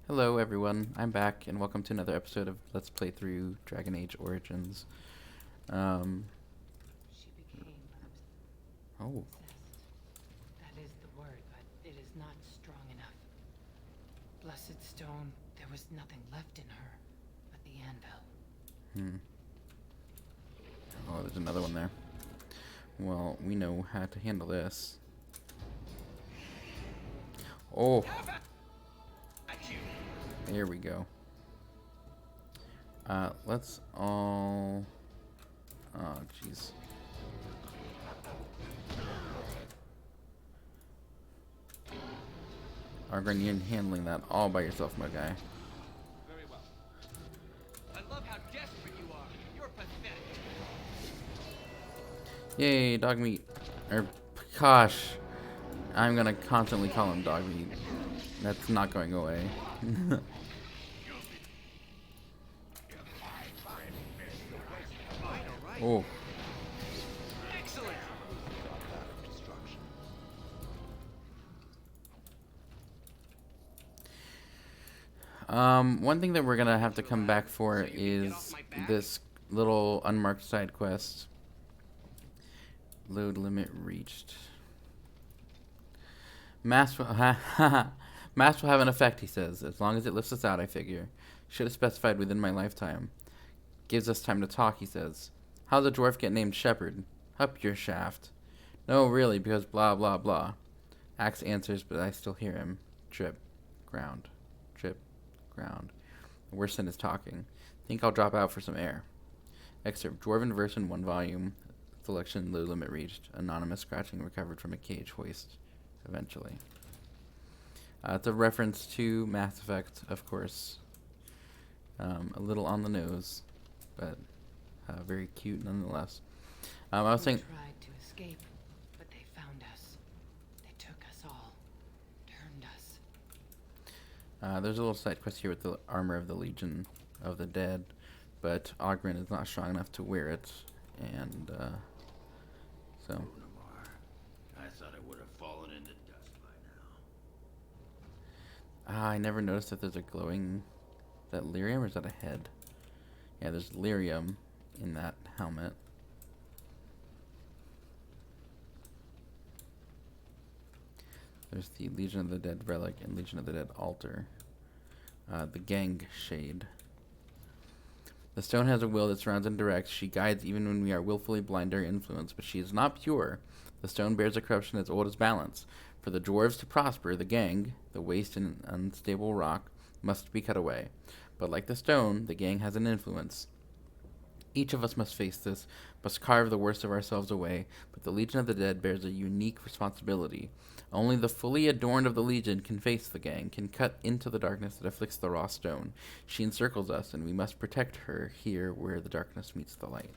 Hello everyone, I'm back and welcome to another episode of Let's Play Through Dragon Age Origins. She became Oh, obsessed. That is the word, but it is not strong enough. Blessed stone, there was nothing left in her but the anvil. oh, there's another one there. Well, we know how to handle this. Oh, there we go. Let's all... Oh, jeez. Argren, you're handling that all by yourself, my guy. Very well. I love how desperate you are. You're pathetic. Yay, dog meat. Gosh. I'm gonna constantly call him dog meat. That's not going away. Oh. Excellent. One thing that we're gonna have to come back for is this little unmarked side quest. Load limit reached. Mass will, Mass will have an effect, he says, as long as it lifts us out, I figure. Should have specified within my lifetime. Gives us time to talk, he says. How'd the dwarf get named Shepherd? Up your shaft. No, really, because blah, blah, blah. Axe answers, but I still hear him. Drip. Ground. Drip. Ground. The worst sin is talking. Think I'll drop out for some air. Excerpt. Dwarven verse in 1 volume. Selection low limit reached. Anonymous scratching recovered from a cage hoist. Eventually. It's a reference to Mass Effect, of course. A little on the nose, but very cute nonetheless. I was We saying... tried to escape, but they found us. They took us all. Turned us. There's a little side quest here with the armor of the Legion of the Dead, but Ogren is not strong enough to wear it, and so... I thought it would have fallen into dust by now. I never noticed that there's a glowing... Is that lyrium or is that a head? Yeah, there's lyrium in that helmet. There's the Legion of the Dead relic and Legion of the Dead altar. The gang shade. The stone has a will that surrounds and directs. She guides even when we are willfully blind to her influence, but she is not pure. The stone bears a corruption as old as balance. For the dwarves to prosper, the gang, the waste and unstable rock, must be cut away. But like the stone, the gang has an influence. Each of us must face this, must carve the worst of ourselves away, but the Legion of the Dead bears a unique responsibility. Only the fully adorned of the Legion can face the gang, can cut into the darkness that afflicts the raw stone. She encircles us, and we must protect her here where the darkness meets the light.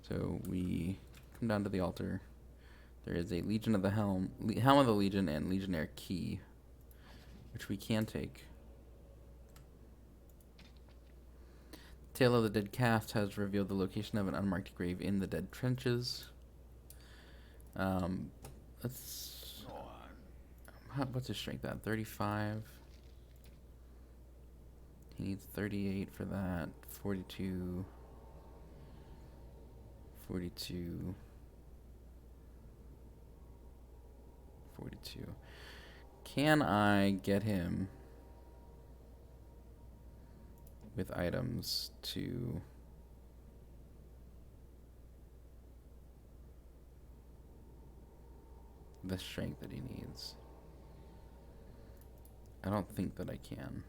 So we come down to the altar. There is a Legion of the Helm of the Legion, and Legionnaire Key, which we can take. Tale of the Dead cast has revealed the location of an unmarked grave in the Dead Trenches. Let's... What's his strength at? 35. He needs 38 for that. 42. 42. 42. Can I get him... with items to the strength that he needs? I don't think that I can,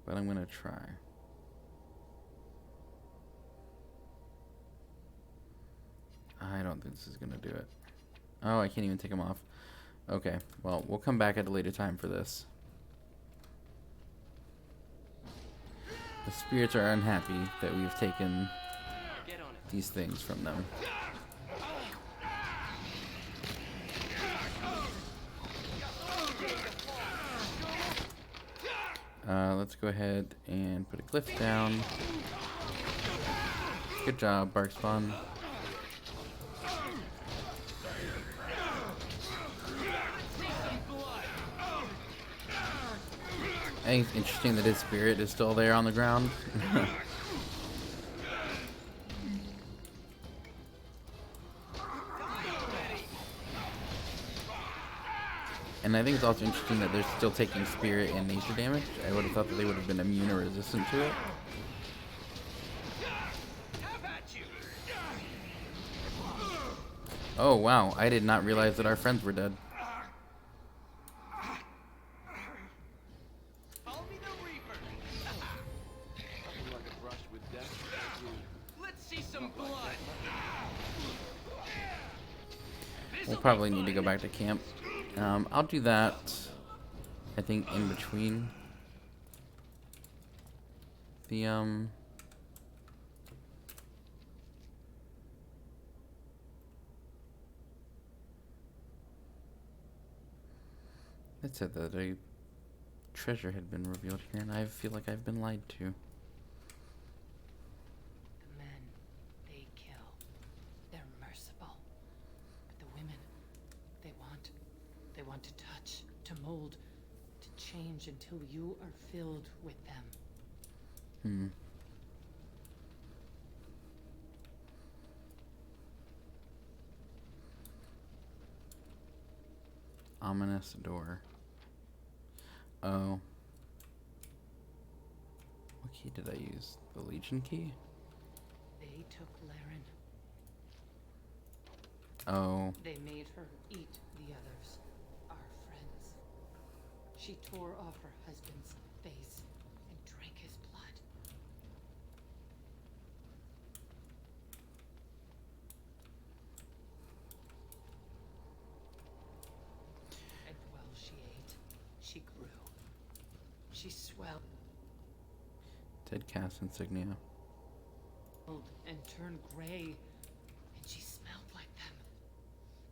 but I'm gonna try. I don't think this is gonna do it. Oh, I can't even take him off. Okay, well, we'll come back at a later time for this. The spirits are unhappy that we've taken these things from them. Let's go ahead and put a glyph down. Good job, darkspawn. think it's interesting that his spirit is still there on the ground. And I think it's also interesting that they're still taking spirit and nature damage. I would have thought that they would have been immune or resistant to it. Oh wow, I did not realize that our friends were dead. Call me the Reaper. Nothing like a brush with death. Let's see some blood. We'll probably need to go back to camp. I'll do that, I think, in between the, it said that a treasure had been revealed here, and I feel like I've been lied to. The men, they kill. They're merciful. But the women, they want to touch, to mold, to change until you are filled with them. Ominous door. Oh. What key did I use? The Legion key? They took Laren. Oh. They made her eat the others, our friends. She tore off her husband's face and drank his blood. And while she ate, she grew. She swelled Dead cast insignia. and turned gray, and she smelled like them.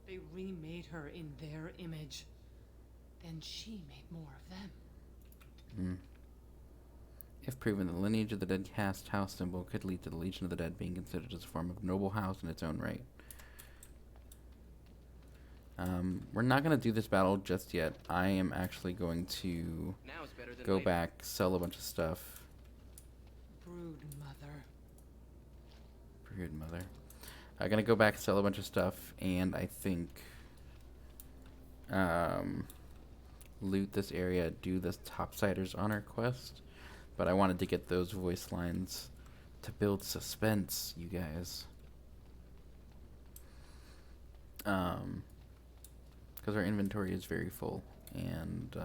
They remade her in their image. Then she made more of them. If proven, the lineage of the dead cast house symbol could lead to the Legion of the Dead being considered as a form of noble house in its own right. We're not going to do this battle just yet. I am actually going to Now it's better than go later. back, sell a bunch of stuff. BroodMother. BroodMother. I'm going to go back, sell a bunch of stuff, and I think loot this area, do this Topsiders Honor quest. But I wanted to get those voice lines to build suspense, you guys. Because our inventory is very full, and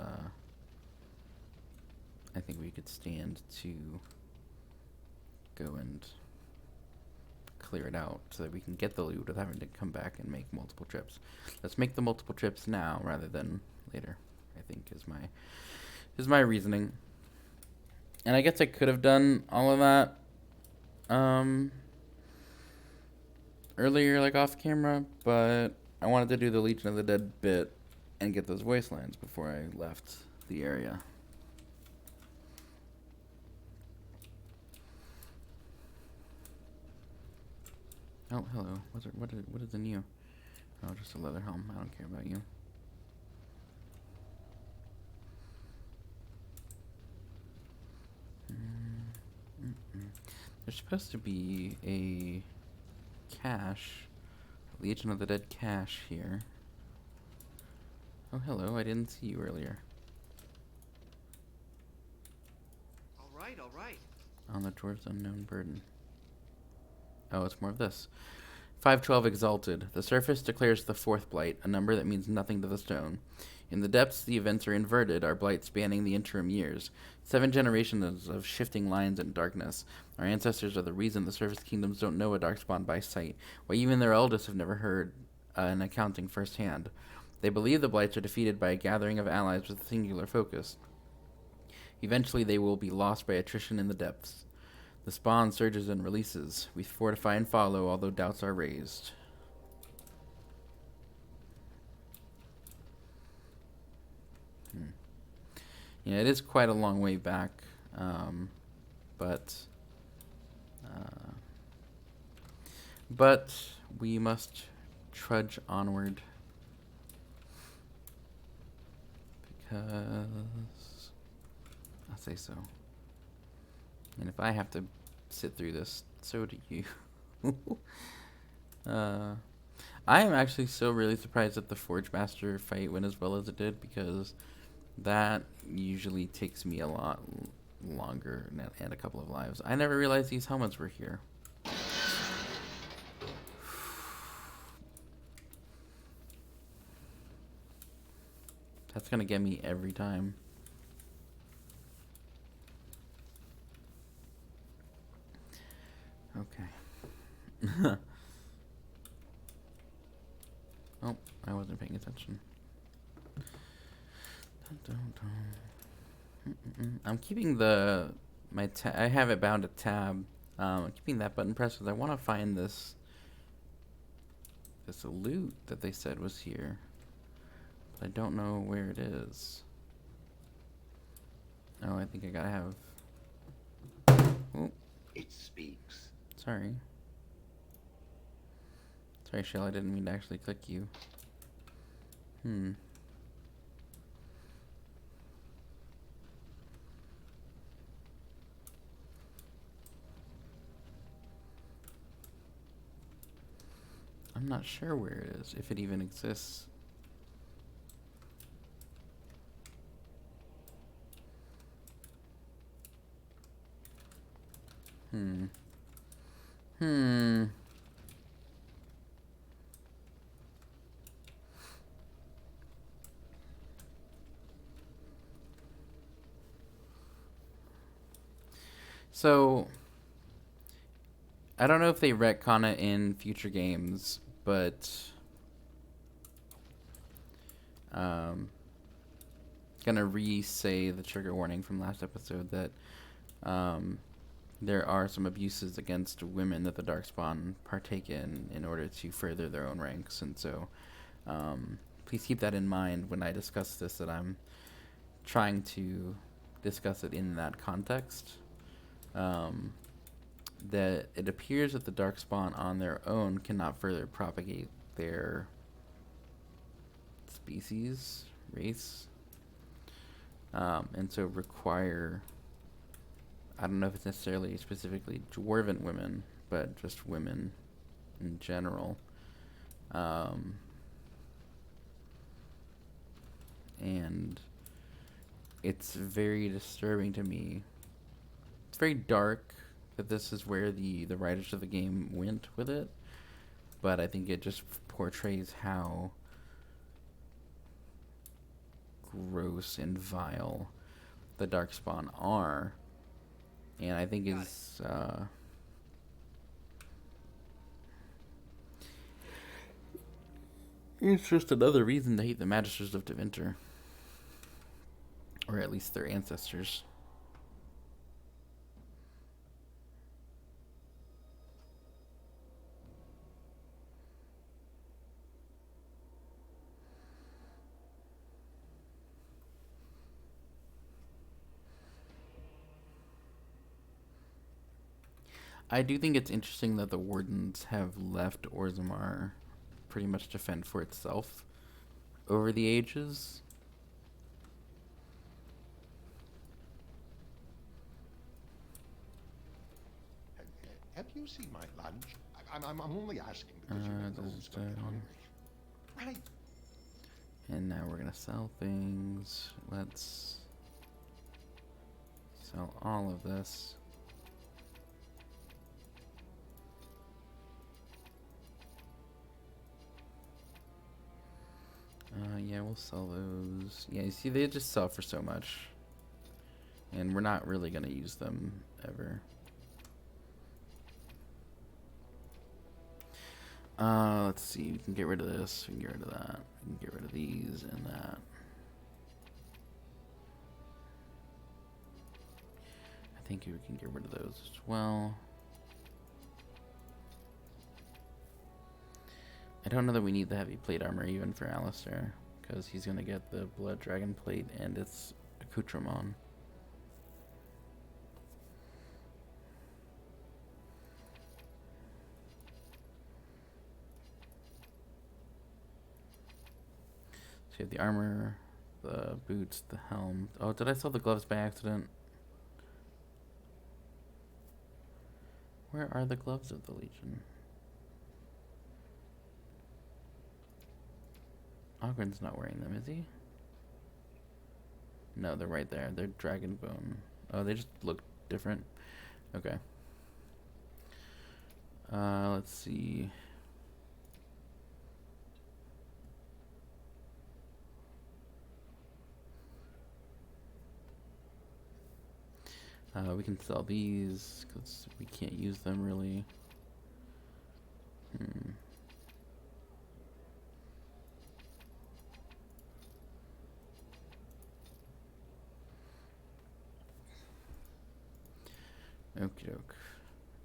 I think we could stand to go and clear it out so that we can get the loot without having to come back and make multiple trips. Let's make the multiple trips now rather than later, I think is my reasoning. And I guess I could have done all of that earlier, like off camera, but I wanted to do the Legion of the Dead bit and get those voice lines before I left the area. Oh, hello. What is in you? Oh, just a leather helm. I don't care about you. There's supposed to be a cache, Legion of the Dead cache here. Oh, hello. I didn't see you earlier. All right. On the Dwarf's Unknown Burden. Oh, it's more of this. 512 Exalted. The surface declares the fourth blight, a number that means nothing to the stone. In the depths, the events are inverted, our blight spanning the interim years. 7 generations of shifting lines and darkness. Our ancestors are the reason the surface kingdoms don't know a darkspawn by sight, while even their eldest have never heard an accounting firsthand. They believe the blights are defeated by a gathering of allies with a singular focus. Eventually, they will be lost by attrition in the depths. The spawn surges and releases. We fortify and follow, although doubts are raised. Yeah, it is quite a long way back, but we must trudge onward because I'll say so. And if I have to sit through this, so do you. I am actually so really surprised that the Forge Master fight went as well as it did, because that usually takes me a lot longer and a couple of lives. I never realized these helmets were here. That's gonna get me every time. Okay. Oh, I wasn't paying attention. I'm keeping I have it bound to tab. I'm keeping that button pressed because I want to find this loot that they said was here, but I don't know where it is. Oh, I think I gotta have. Oh, It speaks. sorry. Sorry, Shell. I didn't mean to actually click you. I'm not sure where it is, if it even exists. So, I don't know if they retcon it in future games, but gonna re-say the trigger warning from last episode that there are some abuses against women that the Darkspawn partake in order to further their own ranks, and so please keep that in mind when I discuss this, that I'm trying to discuss it in that context. That it appears that the Darkspawn on their own cannot further propagate their species, race, and so require, I don't know if it's necessarily specifically dwarven women, but just women in general. And it's very disturbing to me. It's very dark that this is where the writers of the game went with it, but I think it just portrays how gross and vile the Darkspawn are, and I think it's just another reason to hate the Magisters of Deventer, or at least their ancestors. I do think it's interesting that the Wardens have left Orzammar pretty much to fend for itself over the ages. Have you seen my lunch? I'm only asking because you make the whole stuff hungry. Right. And now we're gonna sell things. Let's sell all of this. Yeah, we'll sell those. Yeah, you see, they just sell for so much. And we're not really gonna use them ever. Let's see, we can get rid of this, we can get rid of that, we can get rid of these and that. I think we can get rid of those as well. I don't know that we need the heavy plate armor even for Alistair, because he's gonna get the blood dragon plate and its accoutrement. So you have the armor, the boots, the helm. Oh, did I sell the gloves by accident? Where are the gloves of the Legion? Ogren's not wearing them, is he? No, they're right there. They're dragon bone. Oh, they just look different. Okay. Let's see. We can sell these because we can't use them really. Okie doke.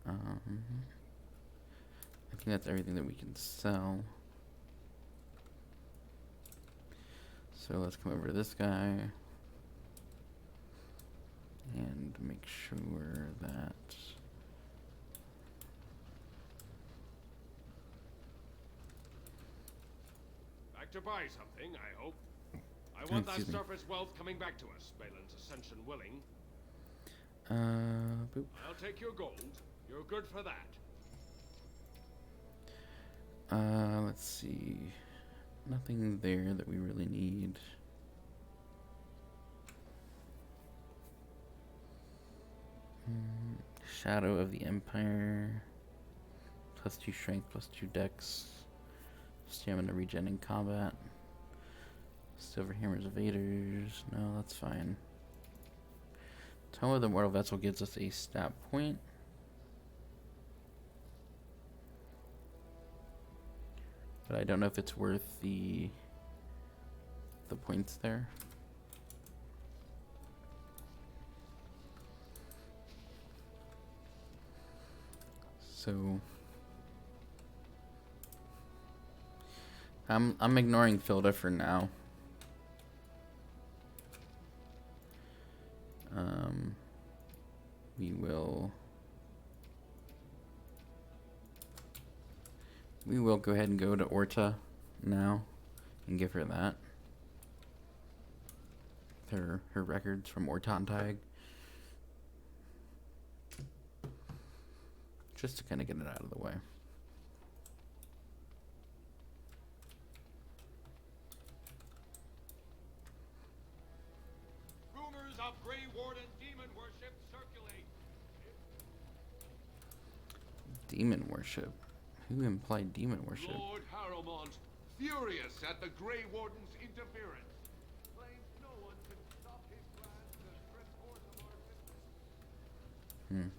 I think that's everything that we can sell. So let's come over to this guy and make sure that Back to buy something, I hope. I want that excuse me. surface wealth coming back to us, Balin's ascension willing. boop. I'll take your gold. You're good for that. Let's see. Nothing there that we really need. Shadow of the Empire. +2 strength, +2 dex. Stamina regen in combat. Silver Hammer's evaders. No, that's fine. Tome of the Mortal Vessel gives us a stat point. But I don't know if it's worth the points there. So I'm ignoring Filda for now. We will go ahead and go to Orta now and give her that. Her records from Ortantag. Just to kind of get it out of the way. Rumors of Grey Warden demon worship circulate. Demon worship. Who implied demon worship? Lord Harrowmont, furious at the Grey Warden's interference, claims no one can stop his plans to strip course of our system.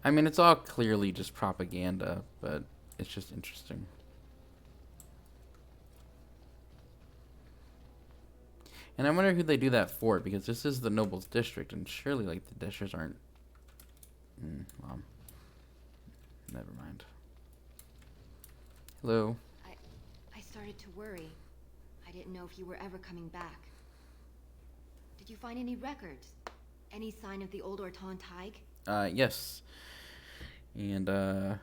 I mean, it's all clearly just propaganda, but it's just interesting. And I wonder who they do that for, because this is the Nobles District, and surely, like, the Dishers aren't... well, never mind. Hello. I started to worry. I didn't know if you were ever coming back. Did you find any records? Any sign of the old Orton Tig? Yes. And, there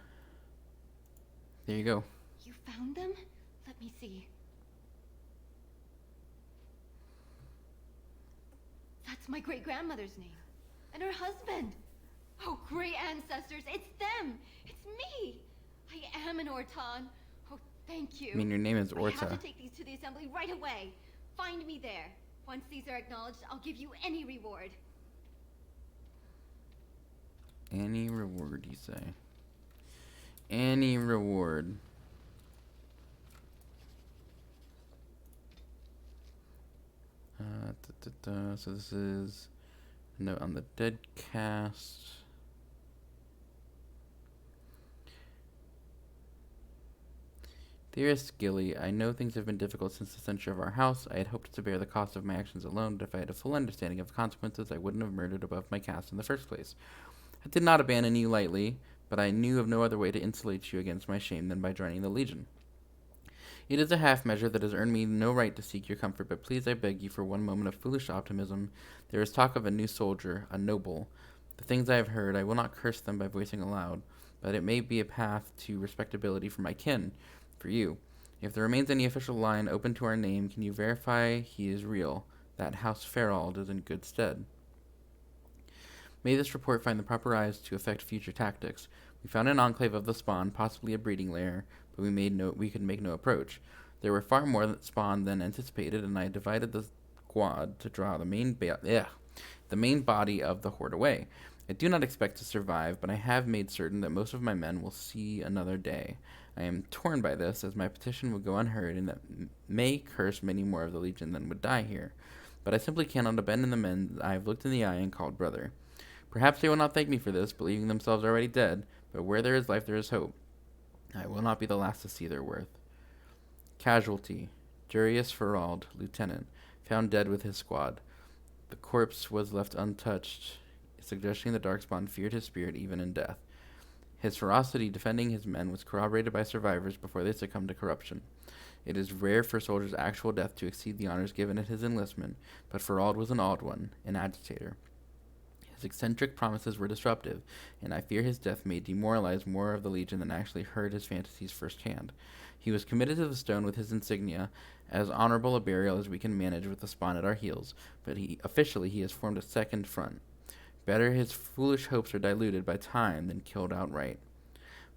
you go. You found them? Let me see. That's my great-grandmother's name. And her husband. Oh, great ancestors, it's them! It's me! I am an Orton. Oh, thank you. I mean, your name is I Orta. have to take these to the assembly right away. Find me there. Once these are acknowledged, I'll give you any reward. Any reward, you say? Any reward. So this is a note on the dead cast. Dearest Gilly, I know things have been difficult since the censure of our house. I had hoped to bear the cost of my actions alone, but if I had a full understanding of the consequences, I wouldn't have murdered above my caste in the first place. I did not abandon you lightly, but I knew of no other way to insulate you against my shame than by joining the Legion. It is a half measure that has earned me no right to seek your comfort, but please, I beg you, for one moment of foolish optimism. There is talk of a new soldier, a noble. The things I have heard, I will not curse them by voicing aloud, but it may be a path to respectability for my kin, for you. If there remains any official line open to our name, can you verify he is real, that House Ferald is in good stead? May this report find the proper eyes to affect future tactics. We found an enclave of the spawn, possibly a breeding lair, but we could make no approach. There were far more spawn than anticipated, and I divided the squad to draw the main body of the horde away. I do not expect to survive, but I have made certain that most of my men will see another day. I am torn by this, as my petition would go unheard, and that may curse many more of the Legion than would die here. But I simply cannot abandon the men I have looked in the eye and called brother. Perhaps they will not thank me for this, believing themselves already dead, but where there is life there is hope. I will not be the last to see their worth. Casualty. Jurius Ferald, Lieutenant, found dead with his squad. The corpse was left untouched, suggesting the darkspawn feared his spirit even in death. His ferocity defending his men was corroborated by survivors before they succumbed to corruption. It is rare for a soldier's actual death to exceed the honors given at his enlistment, but Ferald was an odd one, an agitator. His eccentric promises were disruptive, and I fear his death may demoralize more of the Legion than actually heard his fantasies firsthand. He was committed to the stone with his insignia, as honorable a burial as we can manage with the spawn at our heels, but officially he has formed a second front. Better his foolish hopes are diluted by time than killed outright.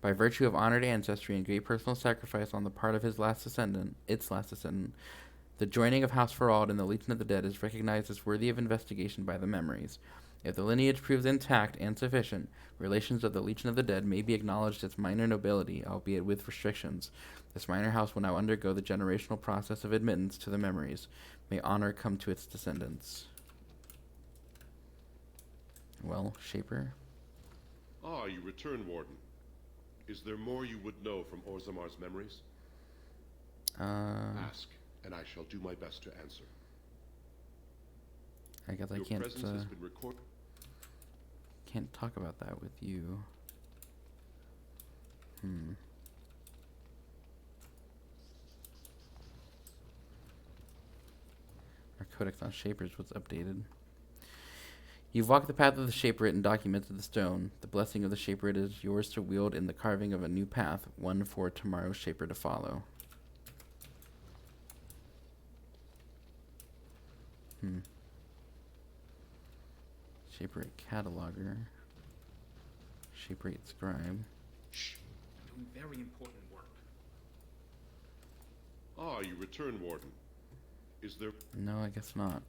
By virtue of honored ancestry and great personal sacrifice on the part of its last descendant, the joining of House Ferald in the Legion of the Dead is recognized as worthy of investigation by the memories. If the lineage proves intact and sufficient, relations of the Legion of the Dead may be acknowledged as minor nobility, albeit with restrictions. This minor house will now undergo the generational process of admittance to the memories. May honor come to its descendants. Well, Shaper? Ah, you return, Warden. Is there more you would know from Orzamar's memories? Ask, and I shall do my best to answer. I guess Your I can't, presence has been recorded. Can't talk about that with you. Our codex on Shapers was updated. You've walked the path of the Shaperit and documented the stone. The blessing of the Shaperit is yours to wield in the carving of a new path, one for tomorrow's Shaper to follow. Shaperit cataloger. Shaperit scribe. Shh. I'm doing very important work. Ah, you return, Warden. Is there... No, I guess not.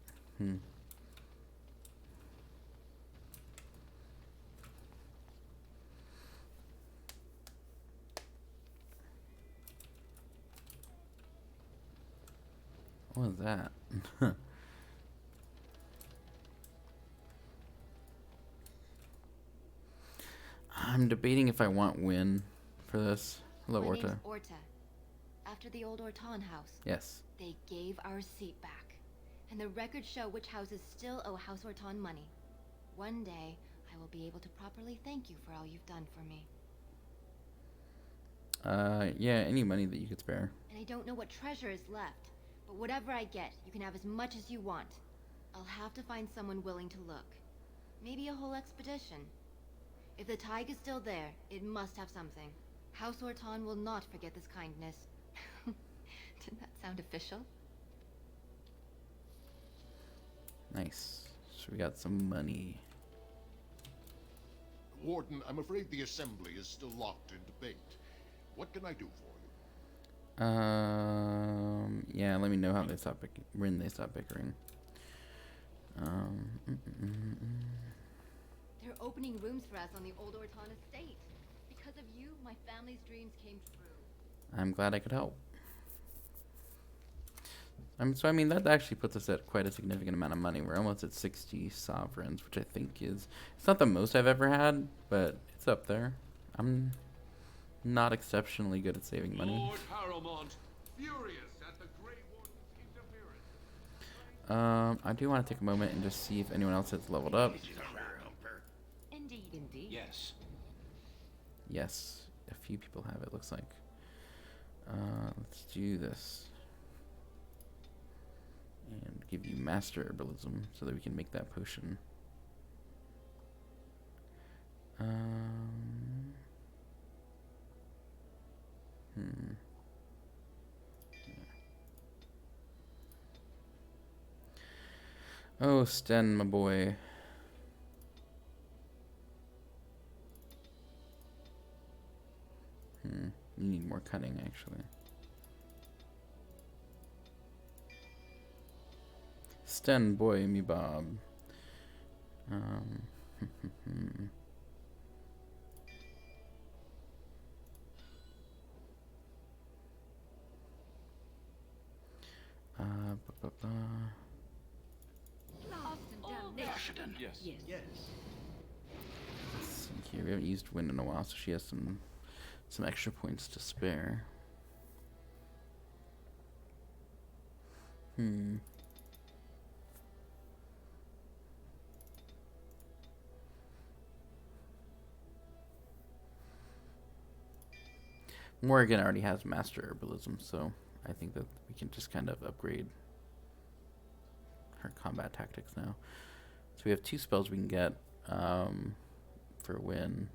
What was that? I'm debating if I want Win for this. Hello, My Orta. name's Orta. After the old Orton house, Yes. they gave our seat back. And the records show which houses still owe House Orton money. One day, I will be able to properly thank you for all you've done for me. Yeah, any money that you could spare. And I don't know what treasure is left, but whatever I get, you can have as much as you want. I'll have to find someone willing to look. Maybe a whole expedition. If the Tig is still there, it must have something. House Orton will not forget this kindness. Didn't that sound official? Nice. So we got some money. Warden, I'm afraid the assembly is still locked in debate. What can I do for you? Yeah, let me know how they stop when they stop bickering. They're opening rooms for us on the old Orton estate. Because of you, my family's dreams came true. I'm glad I could help. So I mean that actually puts us at quite a significant amount of money. We're almost at 60 sovereigns, which I think is, it's not the most I've ever had, but it's up there. I'm not exceptionally good at saving money. Lord Harrowmont, furious at the Grey Warden's interference. I do want to take a moment and just see if anyone else has leveled up. Indeed. Indeed. Yes. Yes, a few people have, it looks like. Let's do this. And give you master herbalism so that we can make that potion. Oh, Sten, my boy. cunning, actually. Sten boy me Bob. Ba, ba, ba. Yes. Let's see here. We haven't used wind in a while, so she has some extra points to spare. Morrigan already has master herbalism, so I think that we can just kind of upgrade her combat tactics now. So we have 2 spells we can get for win.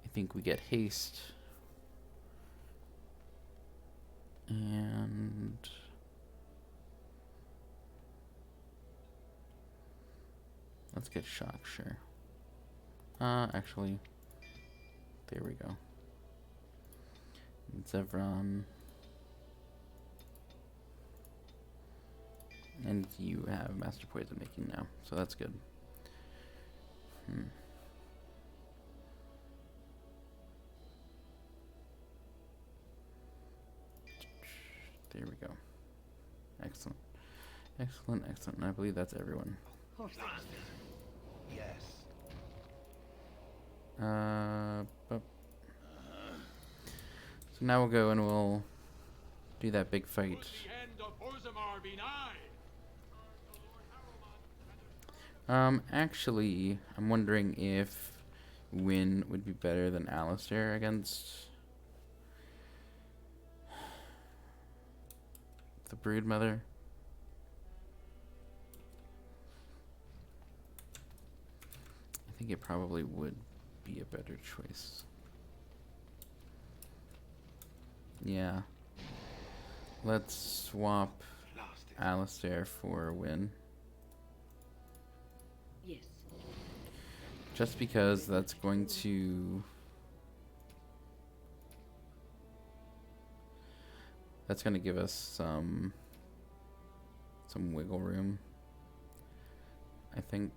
I think we get haste. And let's get shock, sure. Actually, there we go. Zevron. And you have master poison making now, so that's good. There we go. Excellent. Excellent, excellent. I believe that's everyone. Yes. So now we'll go and we'll do that big fight. Could the end of Orzammar be nigh? Actually, I'm wondering if Win would be better than Alistair against the BroodMother. I think it probably would be a better choice. Yeah. Let's swap Alistair for Win. Yes. Just because that's going to... That's going to give us some wiggle room, I think.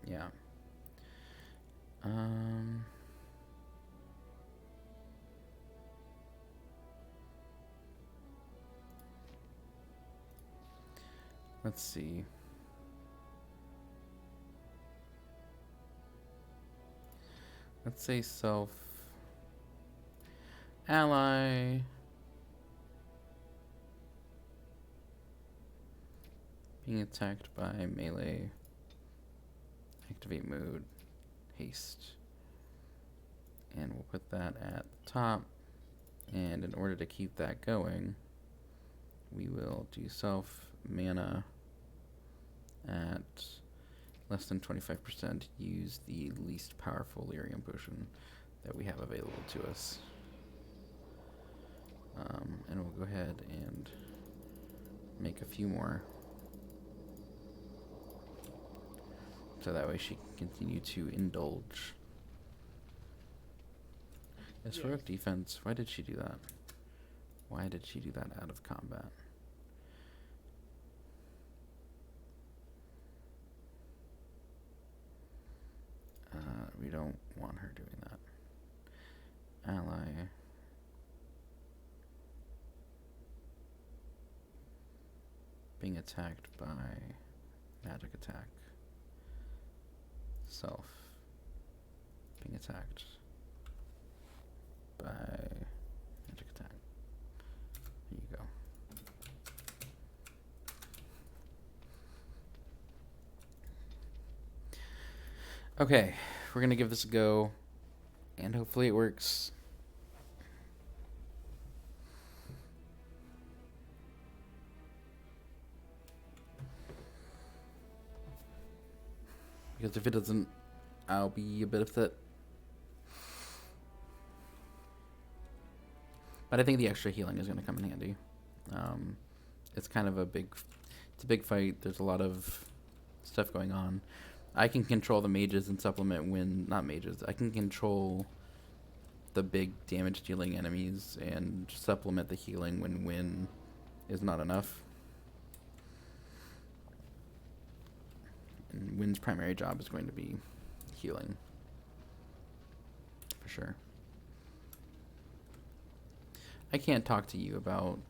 Yeah. Let's see. Let's say self ally. Being attacked by melee. Activate mode. Haste. And we'll put that at the top. And in order to keep that going, we will do self mana at less than 25%. Use the least powerful lyrium potion that we have available to us. And we'll go ahead and make a few more. So that way she can continue to indulge. As for defense, why did she do that? Why did she do that out of combat? We don't want her doing that. Ally. Being attacked by magic attack. Self. Being attacked by magic attack. Here you go. Okay, we're gonna give this a go, and hopefully it works. Because if it doesn't, I'll be a bit upset. But I think the extra healing is going to come in handy. It's kind of a big fight. There's a lot of stuff going on. I can control the mages and supplement when, not mages, I can control the big damage dealing enemies and supplement the healing when win is not enough. And Win's primary job is going to be healing. For sure. I can't talk to you about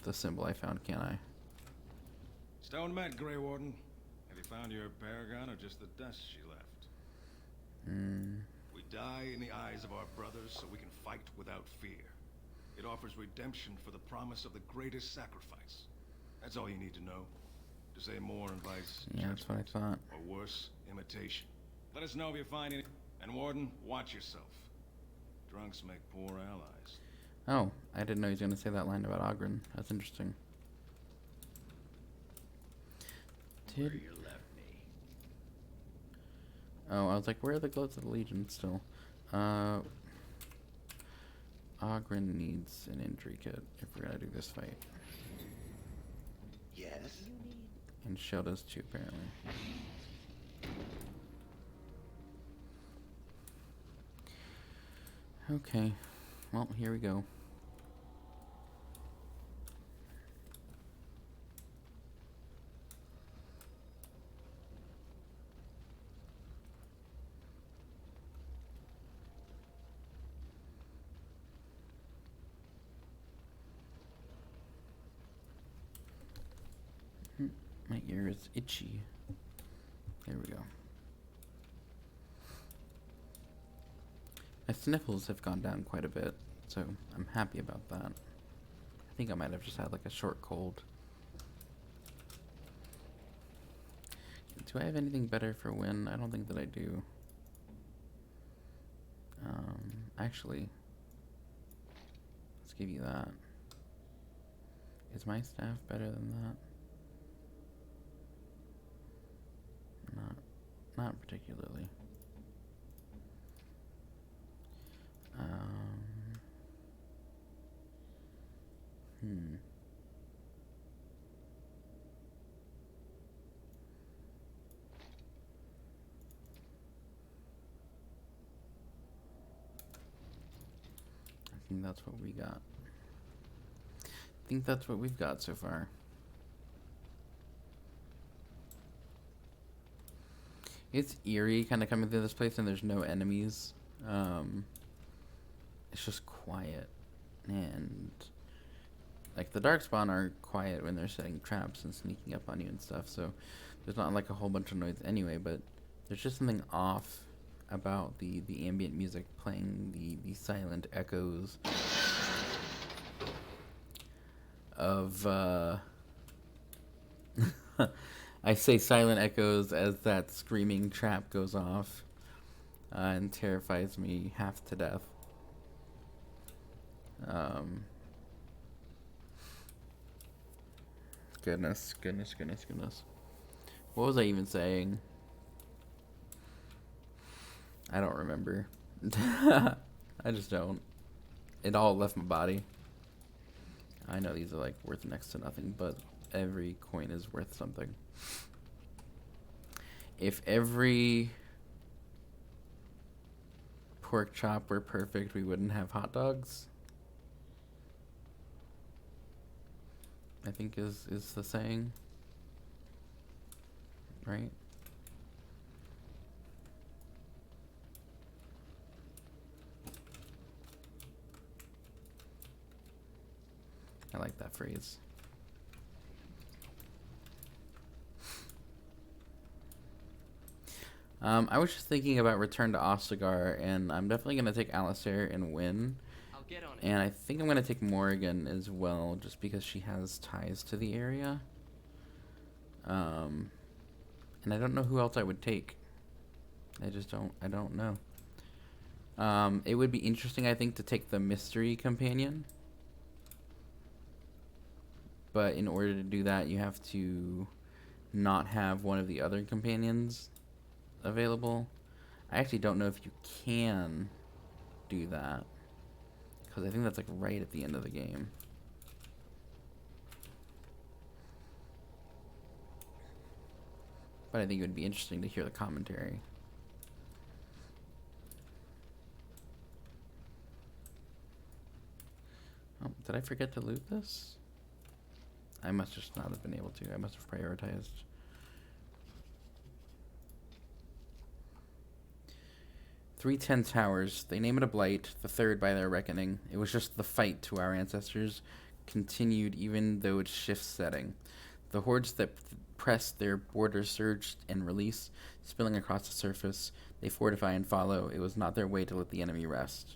the symbol I found, can I? Stone met, Grey Warden. Have you found your paragon or just the dust she left? We die in the eyes of our brothers so we can fight without fear. It offers redemption for the promise of the greatest sacrifice. That's all you need to know. To say more invites Yeah, that's what I thought. or worse, imitation. Let us know if you find any. And Warden, watch yourself. Drunks make poor allies. Oh, I didn't know he was going to say that line about Ogren. That's interesting. Where you left me. Oh, I was like, where are the gloves of the Legion still? Ogren needs an injury kit if we're going to do this fight. Yes? And Shell does too, apparently. Okay. Well, here we go. My ear is itchy. There we go. My sniffles have gone down quite a bit, so I'm happy about that. I think I might have just had like a short cold. Do I have anything better for Win? I don't think that I do. Actually, let's give you that. Is my staff better than that? Not particularly. I think that's what we got. I think that's what we've got so far. It's eerie kind of coming through this place and there's no enemies. It's just quiet. And like the darkspawn are quiet when they're setting traps and sneaking up on you and stuff. So there's not like a whole bunch of noise anyway, but there's just something off about the ambient music playing the silent echoes of I say silent echoes as that screaming trap goes off and terrifies me half to death. Goodness. What was I even saying? I don't remember. I just don't. It all left my body. I know these are like worth next to nothing, but every coin is worth something. If every pork chop were perfect, we wouldn't have hot dogs. I think is the saying. Right? I like that phrase. I was just thinking about Return to Ostagar, and I'm definitely going to take Alistair and Win. I'll get on it. And I think I'm going to take Morrigan as well, just because she has ties to the area. And I don't know who else I would take. I don't know. It would be interesting, I think, to take the mystery companion. But in order to do that, you have to not have one of the other companions available. I actually don't know if you can do that, because I think that's like right at the end of the game. But I think it would be interesting to hear the commentary. Oh, did I forget to loot this? I must just not have been able to. I must have prioritized. "310 towers. They name it a blight, the third by their reckoning. It was just the fight to our ancestors, continued even though its shift setting. The hordes that pressed their borders surged and release, spilling across the surface. They fortify and follow. It was not their way to let the enemy rest.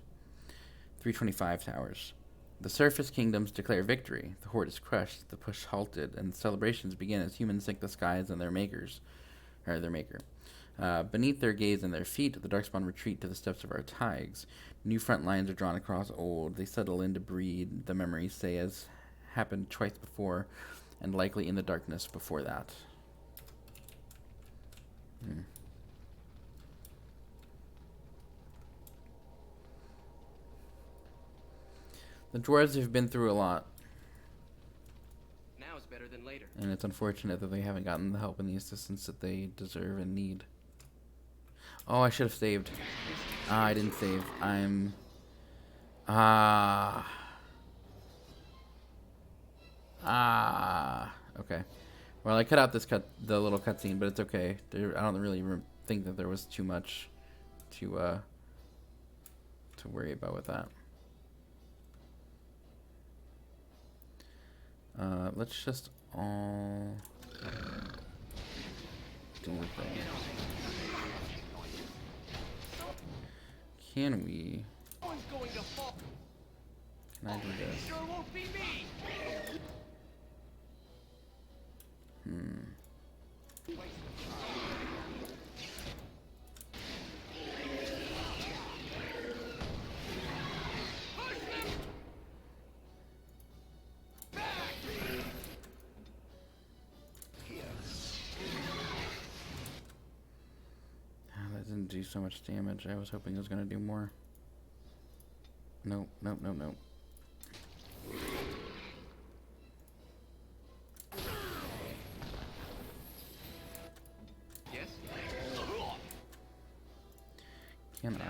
325 towers. The surface kingdoms declare victory. The horde is crushed, the push halted, and celebrations begin as humans thank the skies and their maker. Beneath their gaze and their feet, the darkspawn retreat to the steps of our tigers. New front lines are drawn across old. They settle in to breed, the memories say, as happened twice before, and likely in the darkness before that." The dwarves have been through a lot, Now is better than later. and it's unfortunate that they haven't gotten the help and the assistance that they deserve and need. Oh, I should have saved. I didn't save. Okay. Well, I cut out the little cutscene, but it's okay. I don't really think that there was too much to worry about with that. Let's just all do the thing. Can we? One's going to fall. Can I do this? Sure won't be me. That didn't do so much damage. I was hoping it was gonna do more. Nope, nope, nope, nope. Yes. Can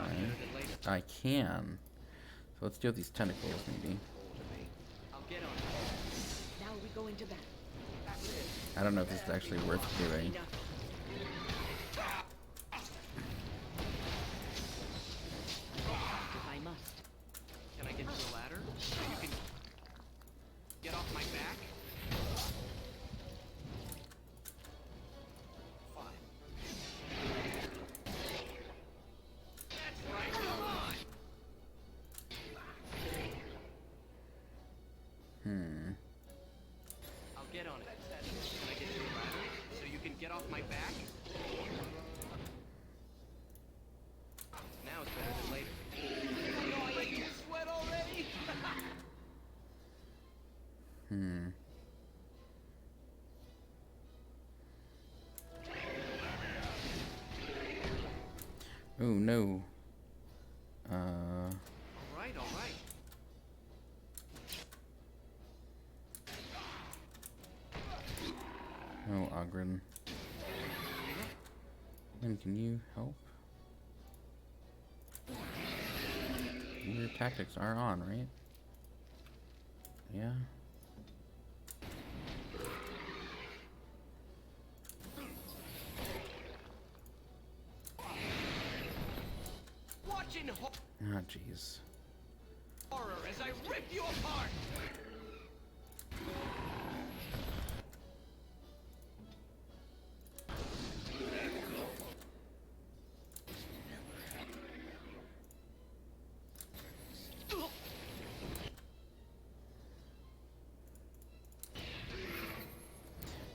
I? I can. So let's deal with these tentacles, maybe. I'll get on it. Now we go into battle. I don't know if this is actually worth doing. If I must. Can I get to the ladder? So you can get off my back? Fine. That's right, come on! I'll get on it. Can I get to the ladder? So you can get off my back? Now it's better than later. Oh, you sweat already? Oh no. All right, all right. Oh, Ogren. And can you help? Your tactics are on, right? Yeah. Watching Ah, jeez. horror as I rip you apart.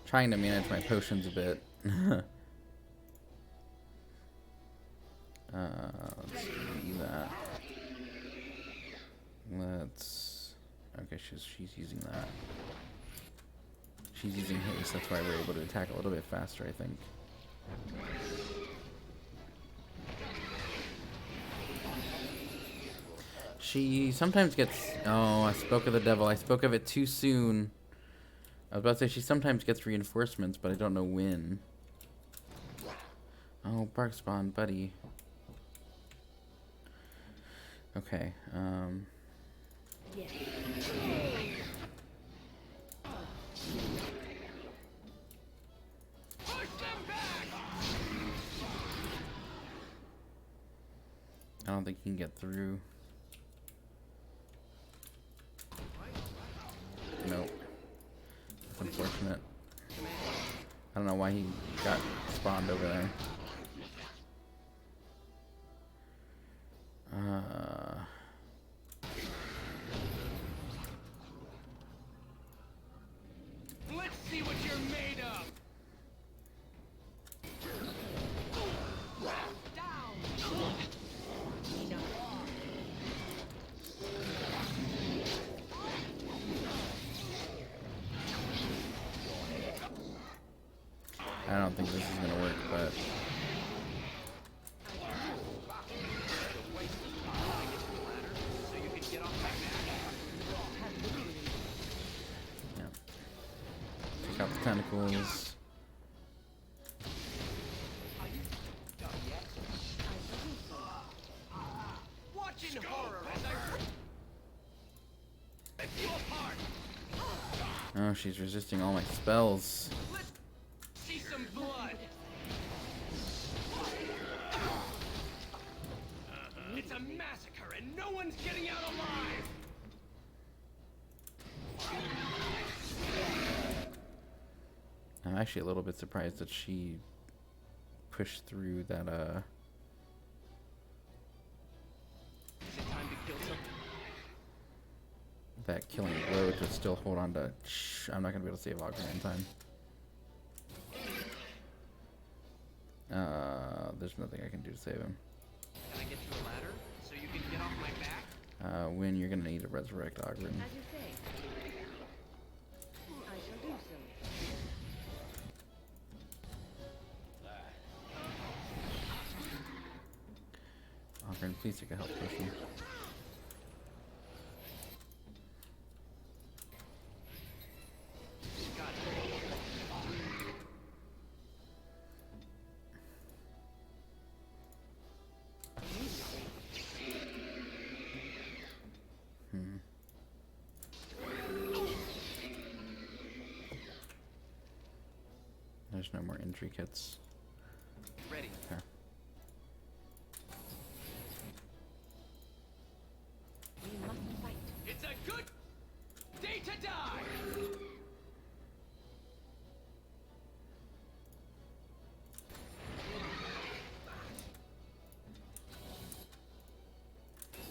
Trying to manage my potions a bit. Let's do that. Let's. Okay, she's using that. She's using haste. That's why we're able to attack a little bit faster, I think. She sometimes gets... Oh, I spoke of the devil. I spoke of it too soon. I was about to say she sometimes gets reinforcements, but I don't know when. Oh, darkspawn, buddy. Okay, Yeah. I don't think he can get through. Nope. That's unfortunate. I don't know why he got spawned over there. Let's see what you're made of. I don't think this is gonna work, but yeah. Check out the tentacles. Watching horror as I rip you apart. Oh, she's resisting all my spells. Let's see some blood. It's a massacre and no one's getting out alive. I'm actually a little bit surprised that she pushed through that, Is it time to kill something? that killing blow to still hold on to... I'm not gonna be able to save Ogre in time. There's nothing I can do to save him. Can I get you a ladder so you can get off my back? When you're gonna need to resurrect Ogre. As you say. I shall do so. Ogre, please take a health potion. There's no more entry kits. Ready. Okay. We must fight. It's a good day to die.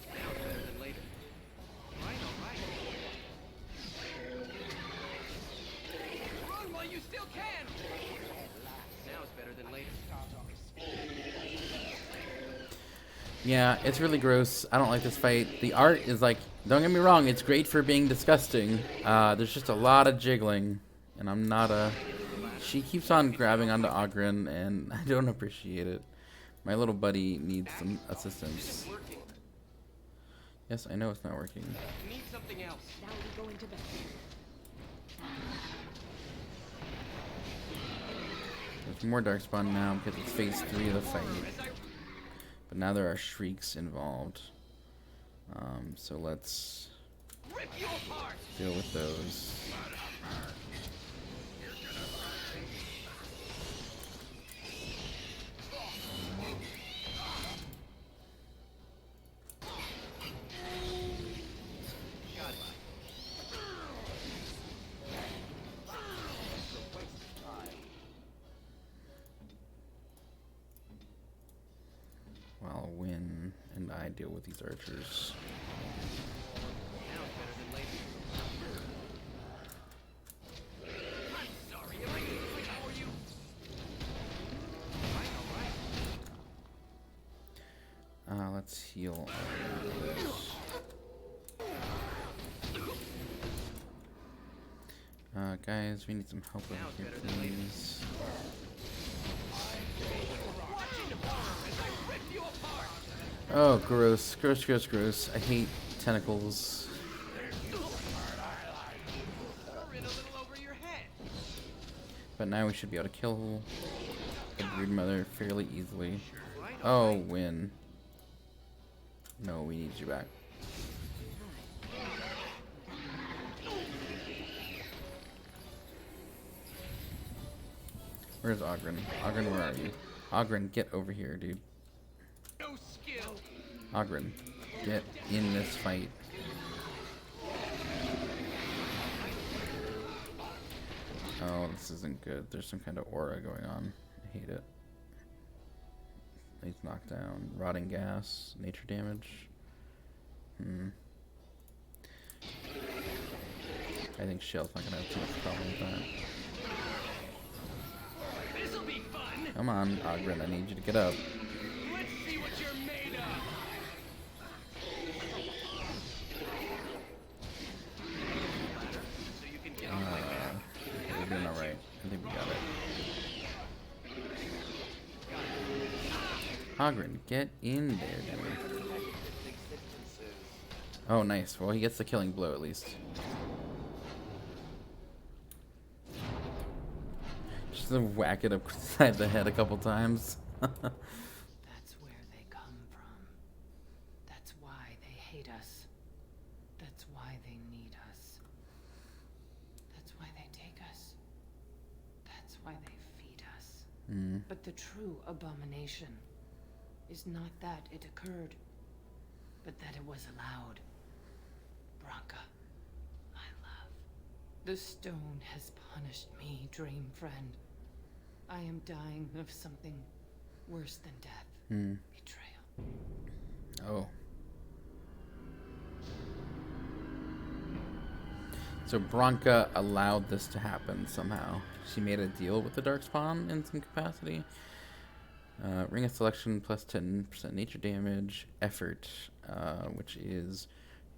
Now it's better than later. All right. Run while you still can. Now it's better than later. Yeah, it's really gross. I don't like this fight. The art is like, don't get me wrong, it's great for being disgusting. There's just a lot of jiggling, and I'm not a... She keeps on grabbing onto Ogren, and I don't appreciate it. My little buddy needs some assistance. Yes, I know it's not working. Need something else. Now we go into bed. There's more darkspawn now because it's phase 3 of the fight. But now there are shrieks involved. So let's deal with those. While Win and I deal with these archers. Now it's better than later. I'm sorry, am I too quick for you? All right. Let's heal. Guys, we need some help over here, please. Oh, gross, gross, gross, gross. I hate tentacles. We're in a little over your head. But now we should be able to kill the BroodMother fairly easily. Right, Oh, win. No, we need you back. Where's Ogren? Ogren, where are you? Ogren, get over here, dude. No skill. Ogren, get in this fight. Oh, this isn't good. There's some kind of aura going on. I hate it. He's knocked down. Rotting gas. Nature damage. I think Shell's not gonna have too much problem with that. This'll be fun. Come on, Ogren, I need you to get up. Let's see what you're made of. So you can get off my back. We're doing alright. I think we got it. Ogren, get in there, dude. Oh, nice. Well, he gets the killing blow at least. Just to whack it upside the head a couple times. That's where they come from. That's why they hate us. That's why they need us. That's why they take us. That's why they feed us. But the true abomination is not that it occurred, but that it was allowed. Branka, my love. The stone has punished me, dream friend. I am dying of something worse than death. Betrayal. Oh. So Branka allowed this to happen somehow. She made a deal with the darkspawn in some capacity. Ring of selection plus 10% nature damage. Effort, which is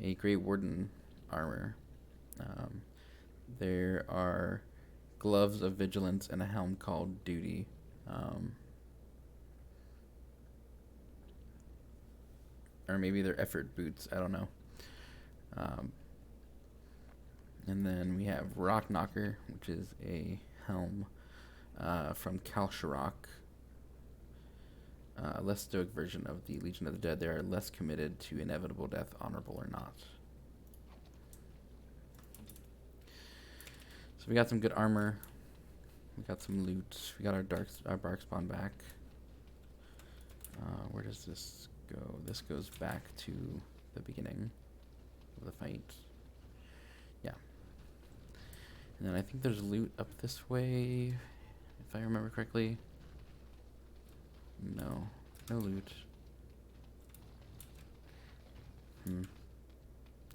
a Grey Warden armor. There are gloves of vigilance and a helm called duty. Or maybe they're effort boots. I don't know. And then we have Rock Knocker, which is a helm from Kalsharok. A less stoic version of the Legion of the Dead. They are less committed to inevitable death, honorable or not. So we got some good armor. We got some loot. We got our darkspawn back. Where does this go? This goes back to the beginning of the fight. Yeah. And then I think there's loot up this way, if I remember correctly. No. No loot.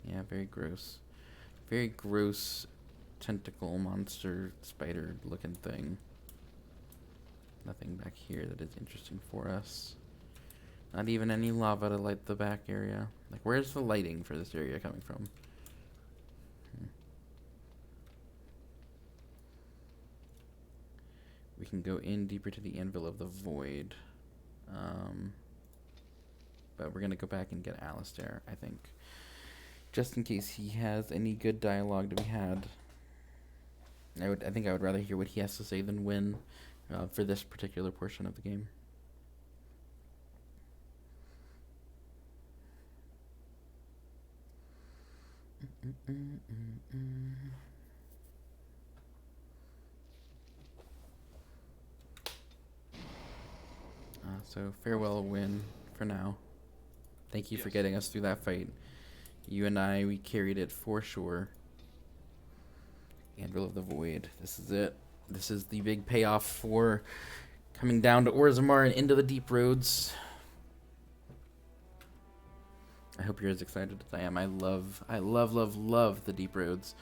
Yeah, very gross. Very gross tentacle monster spider looking thing. Nothing back here that is interesting for us. Not even any lava to light the back area. Like, where's the lighting for this area coming from? We can go in deeper to the Anvil of the Void. But we're going to go back and get Alistair, I think. Just in case he has any good dialogue to be had. I think I would rather hear what he has to say than win for this particular portion of the game. So farewell, win for now. Thank you for getting us through that fight. You and I, we carried it for sure. Anvil of the Void. This is it. This is the big payoff for coming down to Orzammar and into the Deep Roads. I hope you're as excited as I am. I love the Deep Roads.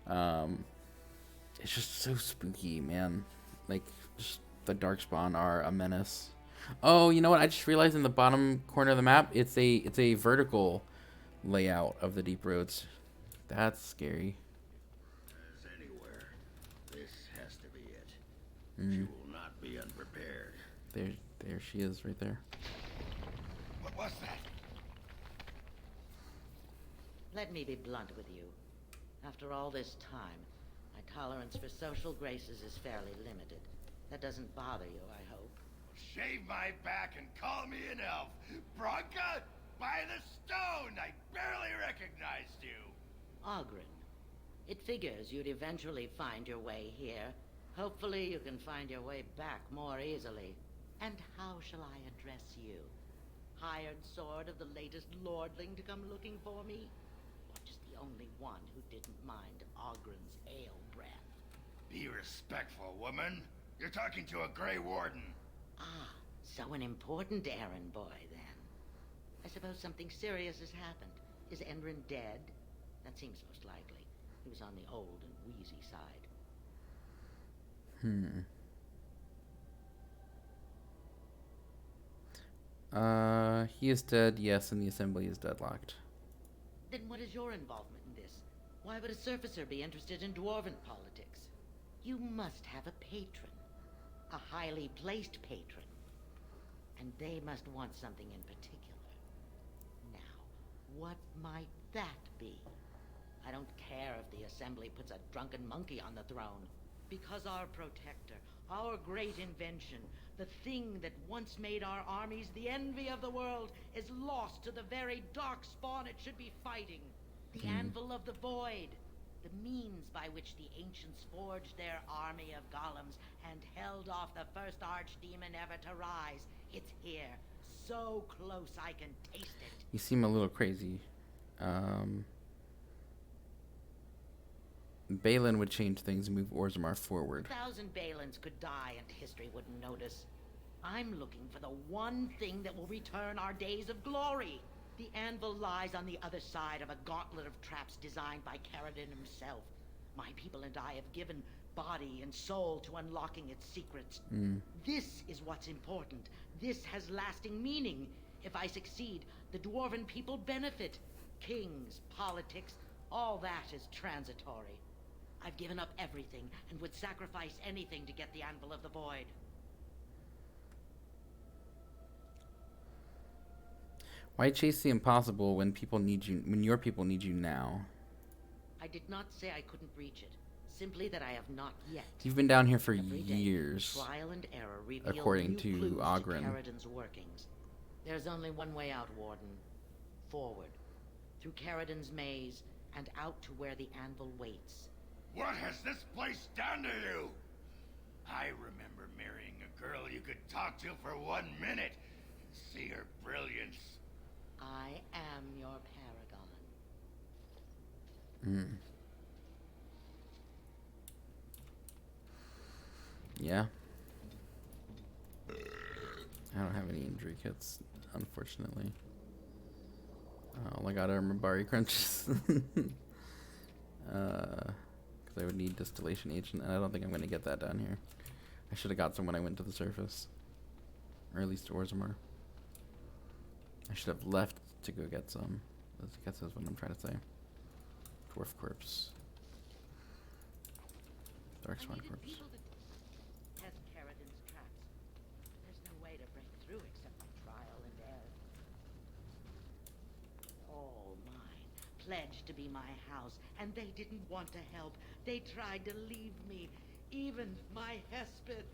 It's just so spooky, man. Like, just the Darkspawn are a menace. Oh, you know what? I just realized in the bottom corner of the map, it's a vertical layout of the Deep Roads. That's scary. As anywhere, this has to be it. She will not be unprepared. There she is, right there. What's that? Let me be blunt with you. After all this time, my tolerance for social graces is fairly limited. That doesn't bother you, I hope. Shave my back and call me an elf. Bronca, by the stone, I barely recognized you. Ogren. It figures you'd eventually find your way here. Hopefully you can find your way back more easily. And how shall I address you? Hired sword of the latest lordling to come looking for me? Or just the only one who didn't mind Ogren's ale breath? Be respectful, woman. You're talking to a Grey Warden. Ah, so an important errand boy, then. I suppose something serious has happened. Is Enrin dead? That seems most likely. He was on the old and wheezy side. He is dead, yes, and the assembly is deadlocked. Then what is your involvement in this? Why would a surfacer be interested in dwarven politics? You must have a patron. A highly placed patron. And they must want something in particular. Now, what might that be? I don't care if the assembly puts a drunken monkey on the throne. Because our protector, our great invention, the thing that once made our armies the envy of the world, is lost to the very darkspawn it should be fighting. The anvil of the void. The means by which the ancients forged their army of golems and held off the first archdemon ever to rise. It's here. So close I can taste it. You seem a little crazy. Balin would change things and move Orzammar forward. 1,000 Balins could die and history wouldn't notice. I'm looking for the one thing that will return our days of glory. The anvil lies on the other side of a gauntlet of traps designed by Caradon himself. My people and I have given body and soul to unlocking its secrets. This is what's important. This has lasting meaning. If I succeed, the dwarven people benefit. Kings, politics, all that is transitory. I've given up everything and would sacrifice anything to get the Anvil of the Void. Why chase the impossible when people need you, when your people need you now? I did not say I couldn't reach it. Simply that I have not yet. You've been down here for Every day, years, trial and error reveal according new to clues Ogren. to Caradon's workings. There's only one way out, Warden. Forward. Through Caradon's maze and out to where the anvil waits. What has this place done to you? I remember marrying a girl you could talk to for 1 minute and see her brilliance. I am your paragon. Yeah. I don't have any injury kits, unfortunately. All I got are Mabari crunches. Because I would need distillation agent, and I don't think I'm going to get that down here. I should have got some when I went to the surface. Or at least Orzammar. I should have left to go get some. I guess that's what I'm trying to say. Dwarf corpse. Darkspawn corpse. Test Caradon's traps. There's no way to break through except by trial and error. All mine, pledged to be my house, and they didn't want to help. They tried to leave me, even my Hesped.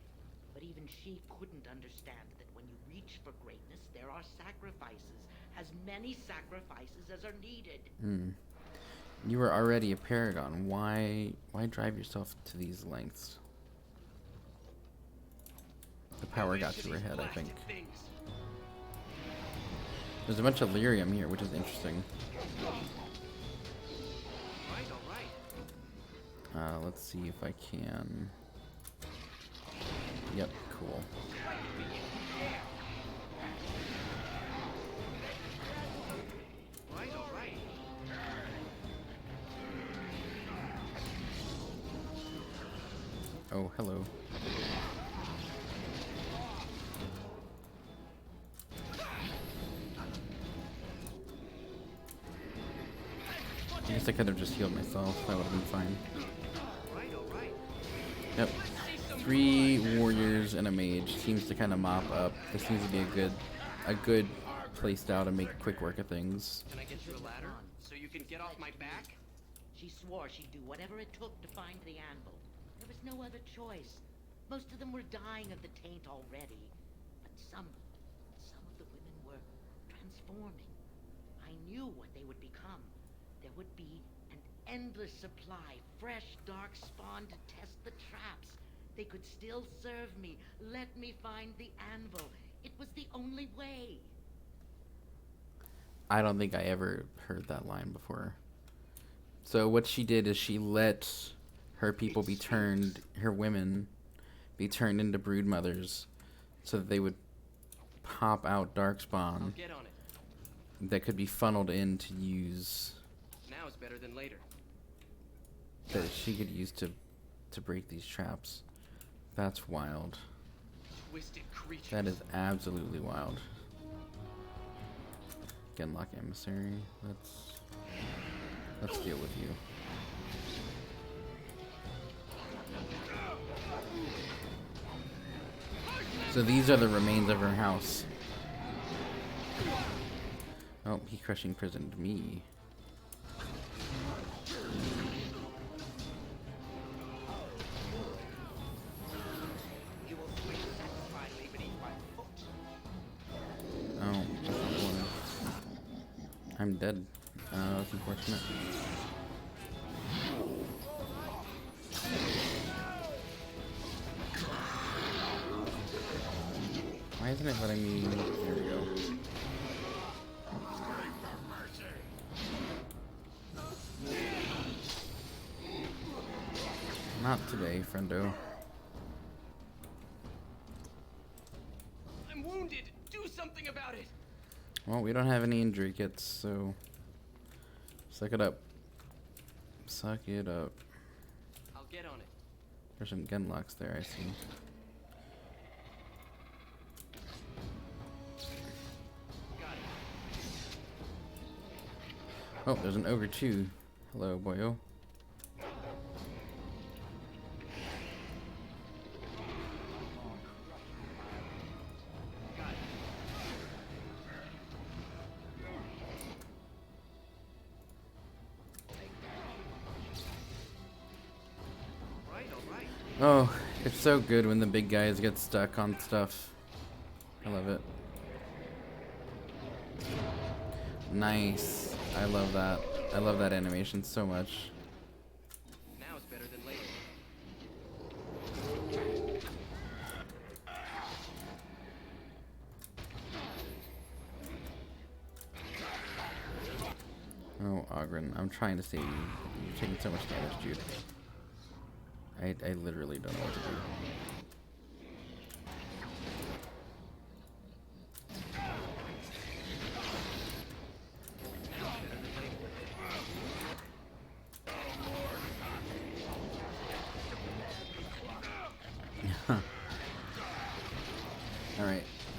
But even she couldn't understand that when you reach for greatness, there are sacrifices, as many sacrifices as are needed. You were already a paragon. Why drive yourself to these lengths? The power got to her head, I think. There's a bunch of lyrium here, which is interesting. Let's see if I can. Yep, cool. Oh, hello. I guess I could have just healed myself. That would have been fine. Yep. 3 warriors and a mage seems to kind of mop up. This seems to be a good placed out and make quick work of things. Can I get you a ladder so you can get off my back? She swore she'd do whatever it took to find the anvil. There was no other choice. Most of them were dying of the taint already. But some of the women were transforming. I knew what they would become. There would be an endless supply, fresh darkspawn to test the traps. They could still serve me. Let me find the anvil. It was the only way. I don't think I ever heard that line before. So what she did is she let her people be turned, her women be turned into broodmothers, so that they would pop out darkspawn I'll get on it. that could be funneled in to use, Now is better than later. that she could use to break these traps. That's wild. Twisted creatures. That is absolutely wild. Genlock emissary. Let's deal with you. So these are the remains of her house. Oh, he crushing imprisoned me. You will swing satisfiedly beneath my foot. Oh, boy. I'm dead. That's unfortunate. Why isn't it letting me? There we go. Not today, friendo. I'm wounded. Do something about it. Well, we don't have any injury kits, so suck it up. Suck it up. I'll get on it. There's some Genlocks there, I see. Got it. Oh, there's an ogre too. Hello, boyo. Got it. All right. Oh, it's so good when the big guys get stuck on stuff. I love it. Nice. I love that. I love that animation so much. Now is better than later. Oh, Ogren, I'm trying to save you. You're taking so much damage, dude. I literally don't know what to do.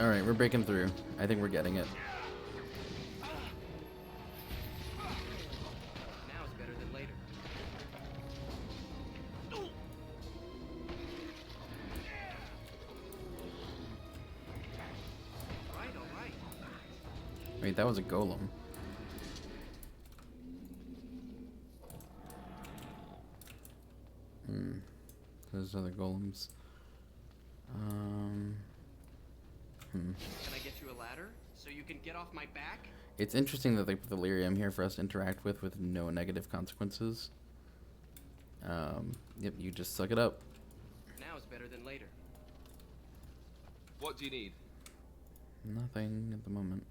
Alright, we're breaking through. I think we're getting it. Now is better than later. All right. Wait, that was a golem. Those other golems. Can I get you a ladder so you can get off my back? It's interesting that they put the lyrium here for us to interact with no negative consequences. Yep, you just suck it up. Now is better than later. What do you need? Nothing at the moment.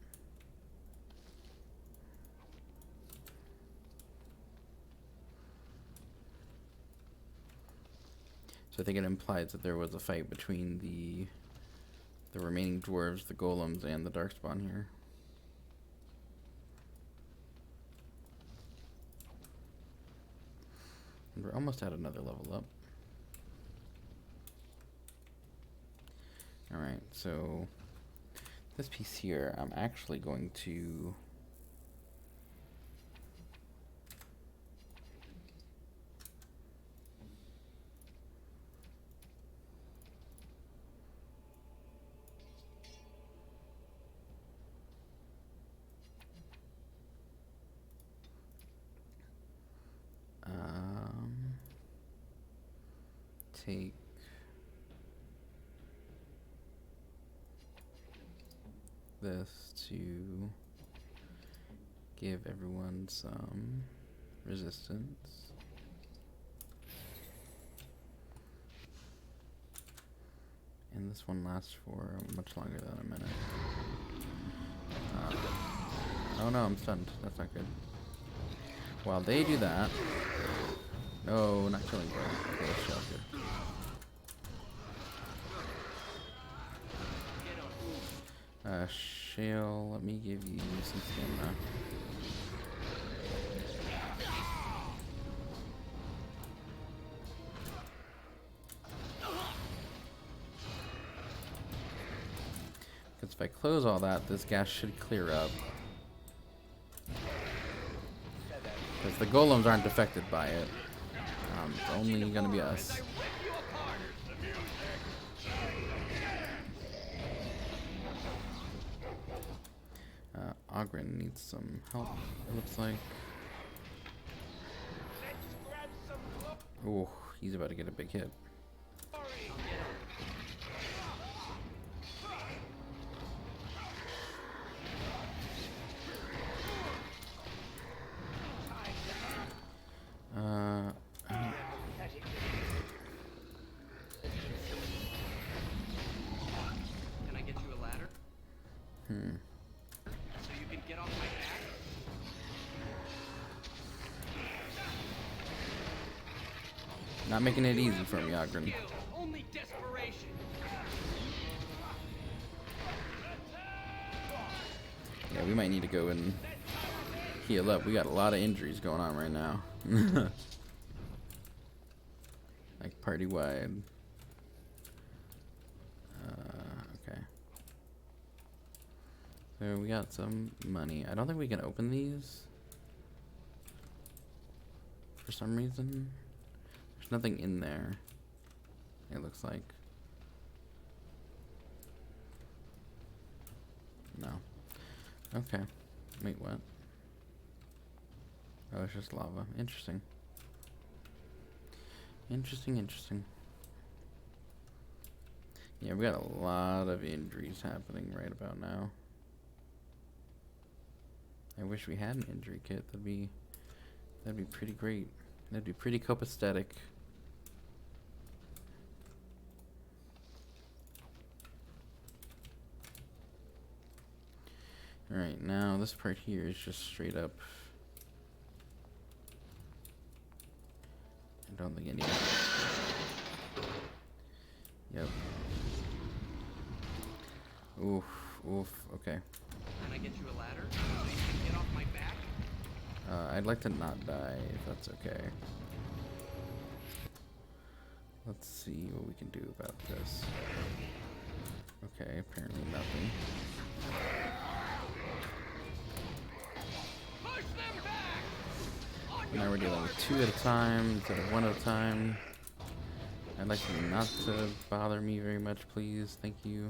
So I think it implies that there was a fight between the remaining dwarves, the golems, and the darkspawn here. And we're almost at another level up. Alright, so this piece here, I'm actually going to take this to give everyone some resistance. And this one lasts for much longer than a minute. Oh no, I'm stunned. That's not good. While they do that... No, not killing her. Okay, let's shelter. Shale, let me give you some stamina. Because if I close all that, this gas should clear up. Because the golems aren't affected by it. It's only gonna be us. Ogren needs some help, it looks like. Oh, he's about to get a big hit. Can I get you a ladder? So you can get off my back? Not making it easy for me, Ogren. Only desperation. Yeah, we might need to go and heal up. We got a lot of injuries going on right now. Like party wide. Okay. So we got some money. I don't think we can open these. For some reason. There's nothing in there. It looks like. No. Okay. Wait, what? Oh, it's just lava. Interesting. Interesting. Yeah, we got a lot of injuries happening right about now. I wish we had an injury kit. That'd be pretty great. That'd be pretty copacetic. Alright, now this part here is just straight up. I don't think any. Yep. Oof, okay. Can I get you a ladder so you can get off my back? I'd like to not die, if that's okay. Let's see what we can do about this. Okay, apparently nothing. Push them back! Now we're dealing with 2 at a time instead of 1 at a time. I'd like you not to bother me very much, please. Thank you.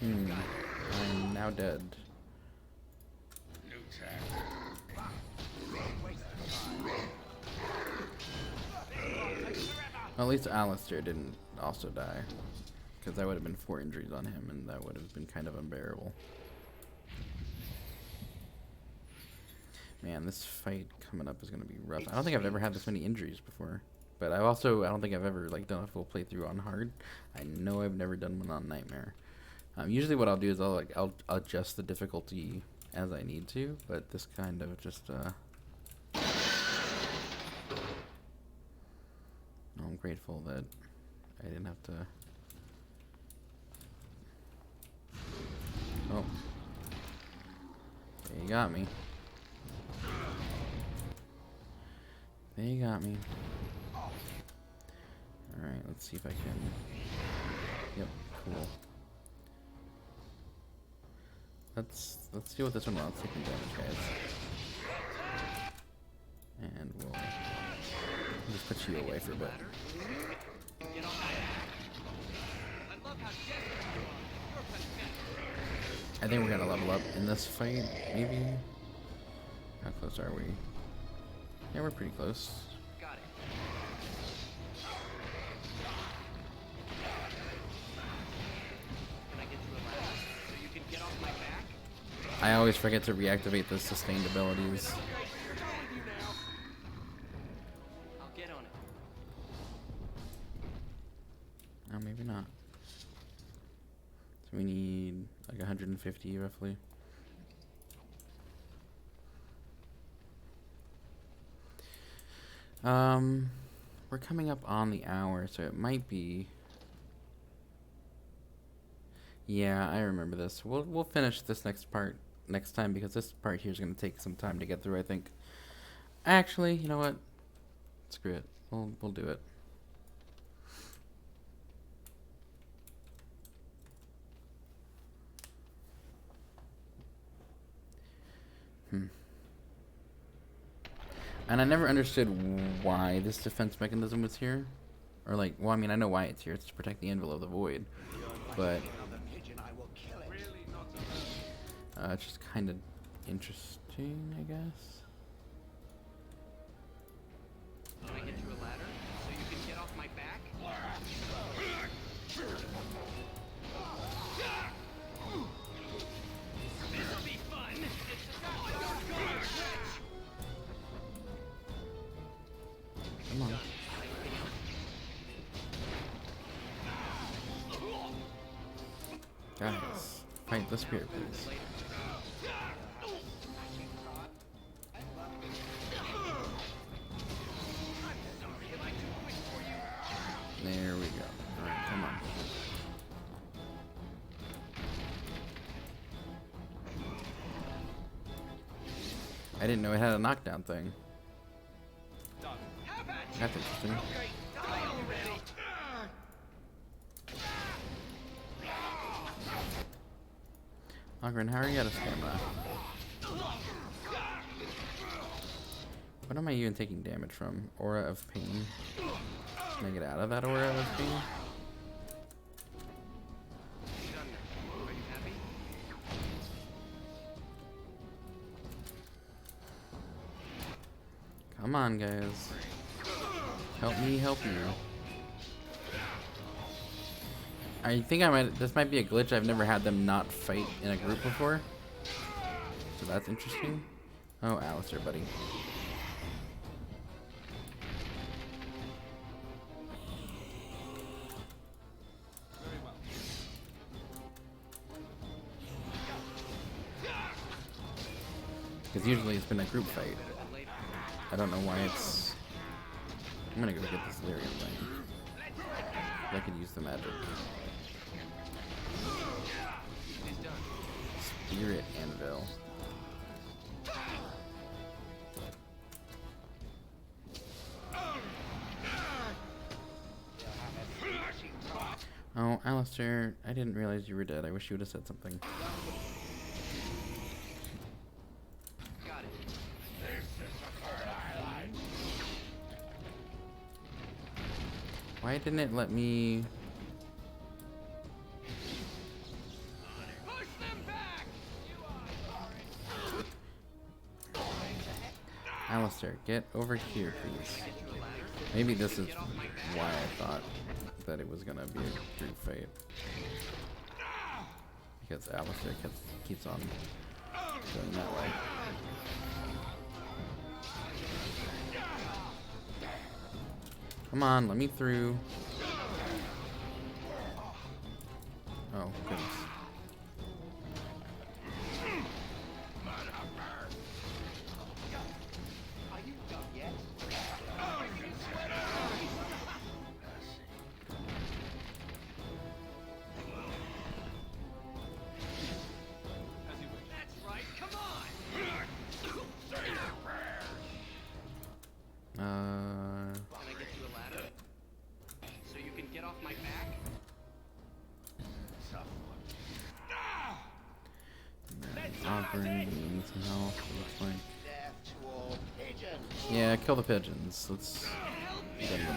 I'm now dead. Well, at least Alistair didn't also die. Because that would have been 4 injuries on him, and that would have been kind of unbearable. Man, this fight coming up is going to be rough. I don't think I've ever had this many injuries before. But I don't think I've ever done a full playthrough on hard. I know I've never done one on Nightmare. Usually what I'll do is I'll adjust the difficulty as I need to, but this kind of just I'm grateful that I didn't have to. Oh, they got me. They got me. Alright, let's see if I can. Yep, cool. Let's deal with this one while it's taking damage, guys. And we'll just put you away for a bit. think we're gonna level up in this fight, maybe? How close are we? Yeah, we're pretty close. Got it. Can I get you a ladder so you can get off my back? I always forget to reactivate the sustained abilities. I'll get on it. Oh, maybe not. So we need like 150 roughly. We're coming up on the hour, so it might be. Yeah, I remember this. We'll finish this next part next time because this part here is gonna take some time to get through, I think. Actually, you know what? Screw it. We'll do it. And I never understood why this defense mechanism was here. Or like, well, I mean, I know why it's here. It's to protect the Anvil of the Void. But it's just kind of interesting, I guess. Can I get you a ladder so you can get off my back? This'll be fun. Come on. Guys, fight the spirit, please. There we go. Alright, come on. I didn't know it had a knockdown thing. That's interesting. Ogren, how are you out of stamina? What am I even taking damage from? Aura of pain. Can I get out of that aura of pain? Come on, guys. Help me help you. I think this might be a glitch. I've never had them not fight in a group before. So that's interesting. Oh, Alistair, buddy. Because usually it's been a group fight. I don't know why it's... I'm gonna go get this Lyrium thing. I could use the magic. Spirit Anvil. Oh, Alistair, I didn't realize you were dead. I wish you would have said something. Got it. Why didn't it let me... Push them back! Alistair, get over here, please. Maybe this is why I thought that it was gonna be a group fight. Because Alistair keeps on going that way. Come on, let me through. Oh, goodness. Can I get you a ladder so you can get off my back? Offering me some help, it looks like. Yeah, kill the pigeons. Let's be done with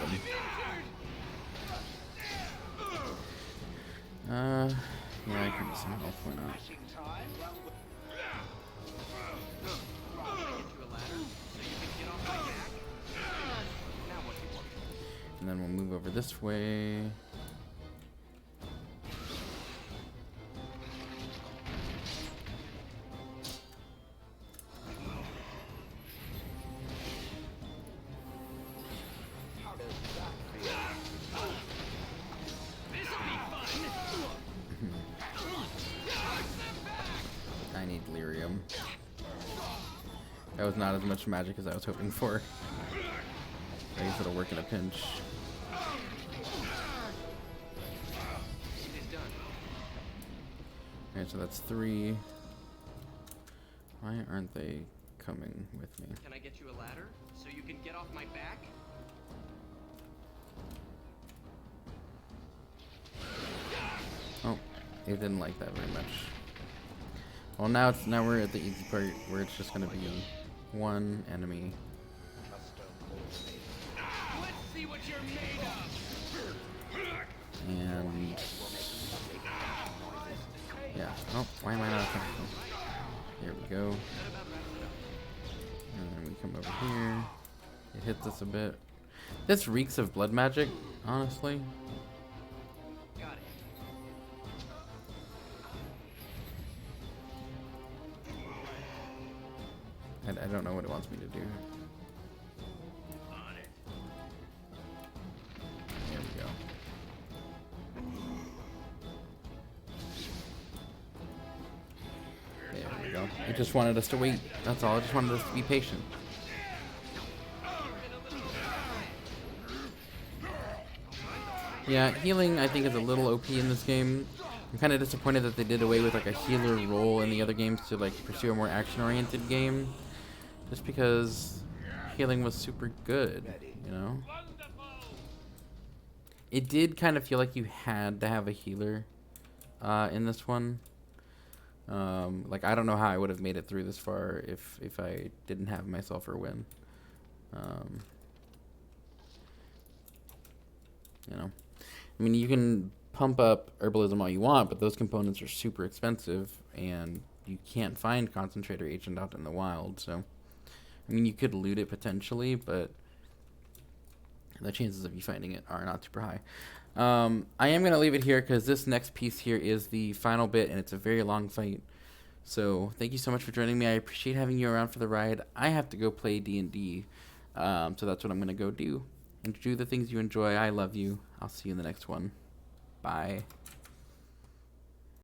them. Yeah, I could use some health. Why not? Can I get you a ladder so you can get off my back? Now what do you want? And then we'll move over this way. I need lyrium. That was not as much magic as I was hoping for. I guess it'll work in a pinch. It is done. Alright, so that's 3. Why aren't they coming with me? Can I get you a ladder so you can get off my back? Oh, they didn't like that very much. Well, now we're at the easy part where it's just gonna be one enemy. Let's see what you're made of. And yeah. Oh, why am I not attacking? Here we go. And then we come over here. It hits us a bit. This reeks of blood magic, honestly. Got it. I don't know what it wants me to do. On it. There we go. There we go. It just wanted us to wait. That's all. It just wanted us to be patient. Yeah, healing I think is a little OP in this game. I'm kind of disappointed that they did away with like a healer role in the other games to like pursue a more action-oriented game. Just because healing was super good, you know? It did kind of feel like you had to have a healer in this one. Like I don't know how I would have made it through this far if I didn't have myself or win. You know, I mean, you can pump up herbalism all you want, but those components are super expensive, and you can't find concentrator agent out in the wild. So, I mean, you could loot it potentially, but the chances of you finding it are not super high. I am going to leave it here because this next piece here is the final bit, and it's a very long fight. So thank you so much for joining me. I appreciate having you around for the ride. I have to go play D&D, so that's what I'm going to go do. And do the things you enjoy. I love you. I'll see you in the next one. Bye.